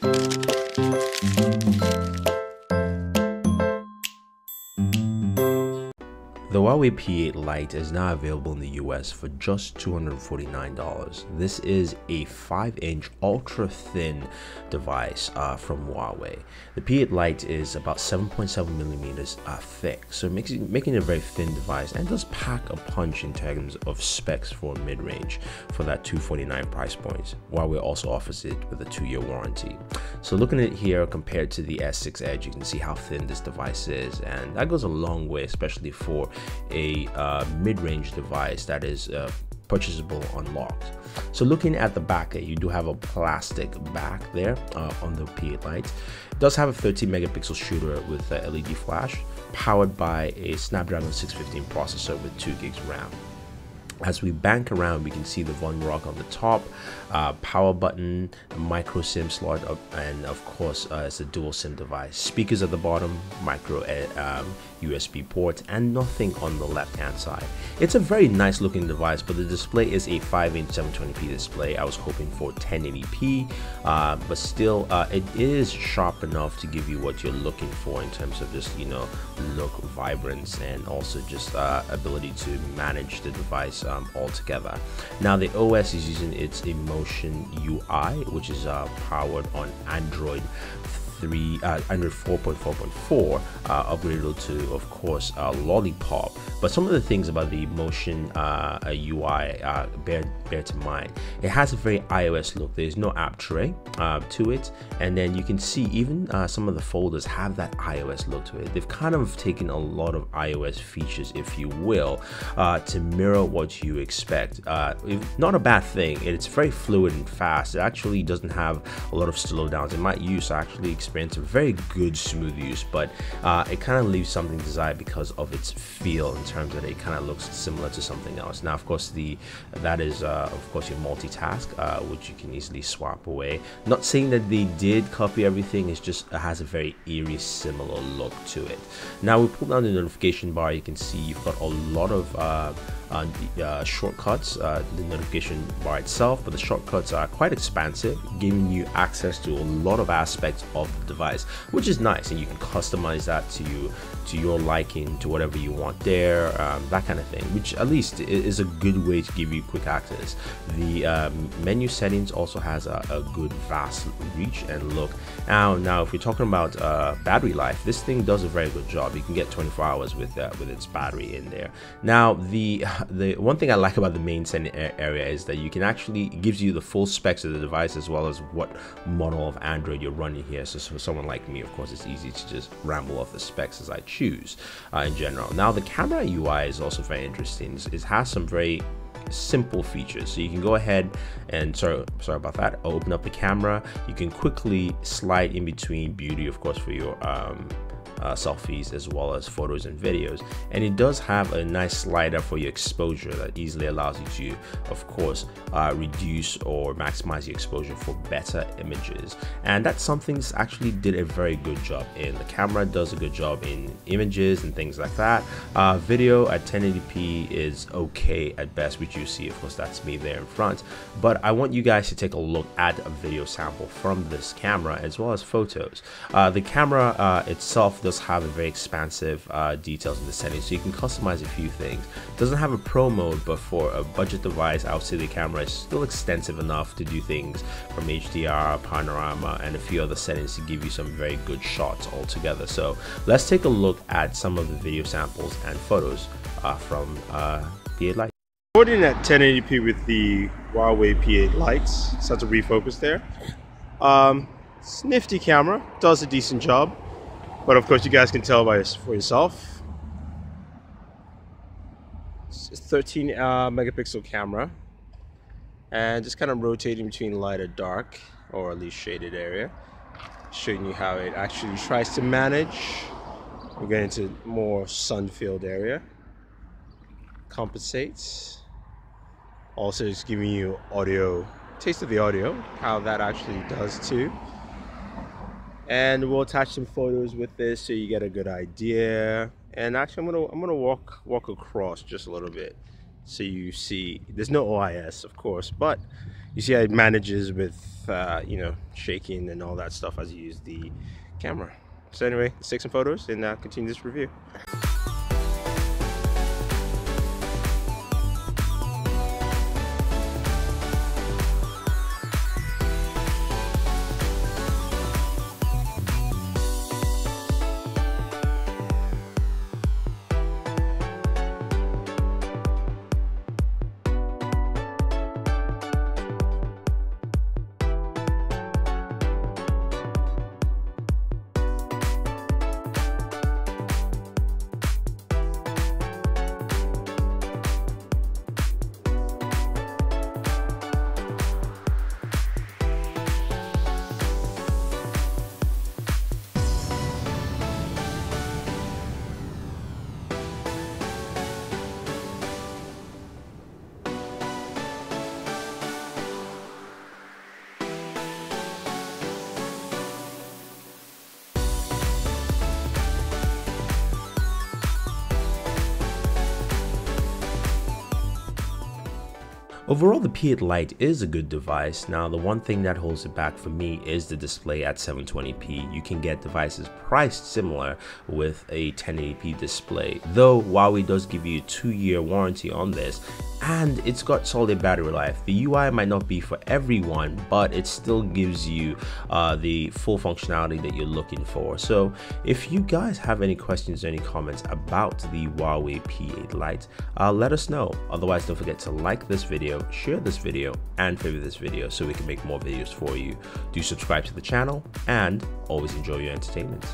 The Huawei P8 Lite is now available in the US for just $249. This is a 5-inch ultra-thin device from Huawei. The P8 Lite is about 7.7 millimeters thick, so making it a very thin device, and does pack a punch in terms of specs for mid-range for that $249 price point. Huawei also offers it with a 2-year warranty. So looking at it here compared to the S6 Edge, you can see how thin this device is, and that goes a long way, especially for a mid-range device that is purchasable unlocked. So looking at the back, you do have a plastic back there on the P8 Lite. It does have a 13 megapixel shooter with a LED flash, powered by a Snapdragon 615 processor with 2 gigs RAM. As we bank around, we can see the volume rock on the top, power button, micro SIM slot, and of course it's a dual SIM device. Speakers at the bottom, micro USB port, and nothing on the left hand side. It's a very nice looking device, but the display is a 5-inch 720p display. I was hoping for 1080p, but still it is sharp enough to give you what you're looking for in terms of just, you know, look, vibrance, and also just ability to manage the device altogether. Now the OS is using its Emotion UI, which is powered on Android 4.4.4, upgraded to, of course, Lollipop. But some of the things about the Emotion UI bear to mind. It has a very iOS look. There's no app tray to it, and then you can see even some of the folders have that iOS look to it. They've kind of taken a lot of iOS features, if you will, to mirror what you expect. Not a bad thing. It's very fluid and fast. It actually doesn't have a lot of slowdowns. In my use, I actually experienced a very good smooth use, but it kind of leaves something desired because of its feel, in terms that it kind of looks similar to something else. Now, of course, that is of course your multitask, which you can easily swap away. Not saying that they did copy everything, it's just it has a very eerie similar look to it. Now we pull down the notification bar, you can see you've got a lot of shortcuts, the notification bar itself, but the shortcuts are quite expansive, giving you access to a lot of aspects of the device, which is nice, and you can customize that to your liking, to whatever you want there, that kind of thing, which at least is a good way to give you quick access. The menu settings also has a good vast reach and look. Now if you're talking about battery life, this thing does a very good job. You can get 24 hours with its battery in there. Now the one thing I like about the main setting area is that you can actually, it gives you the full specs of the device as well as what model of Android you're running here. So for someone like me, of course, it's easy to just ramble off the specs as I choose in general. Now the camera UI is also very interesting. It has some very simple features, so you can go ahead and sorry about that, open up the camera. You can quickly slide in between beauty, of course, for your selfies as well as photos and videos, and it does have a nice slider for your exposure that easily allows you to, of course, reduce or maximize the exposure for better images, and that's something this actually did a very good job in. The camera does a good job in images and things like that. Video at 1080p is okay at best, which you see, of course, that's me there in front, but I want you guys to take a look at a video sample from this camera as well as photos. The camera itself does have a very expansive details in the settings, so you can customize a few things. It doesn't have a pro mode, but for a budget device, I would say the camera is still extensive enough to do things from HDR, panorama, and a few other settings to give you some very good shots altogether. So let's take a look at some of the video samples and photos from P8 Lite. Recording at 1080p with the Huawei P8 Lite. So to refocus there. It's a nifty camera, does a decent job. But of course, you guys can tell for yourself. It's a 13 megapixel camera, and just kind of rotating between light and dark, or at least shaded area, showing you how it actually tries to manage. We're getting into more sun-filled area. Compensates. Also, just giving you audio, taste of the audio, how that actually does too. And we'll attach some photos with this so you get a good idea. And actually, I'm gonna walk across just a little bit so you see. There's no OIS, of course, but you see how it manages with you know, shaking and all that stuff as you use the camera. So anyway, let's take some photos and continue this review. Overall, the P8 Lite is a good device. Now, the one thing that holds it back for me is the display at 720p. You can get devices priced similar with a 1080p display, though Huawei does give you a 2-year warranty on this, and it's got solid battery life. The UI might not be for everyone, but it still gives you the full functionality that you're looking for. So if you guys have any questions or any comments about the Huawei P8 Lite, let us know. Otherwise, don't forget to like this video, share this video, and favorite this video so we can make more videos for you. Do subscribe to the channel and always enjoy your entertainment.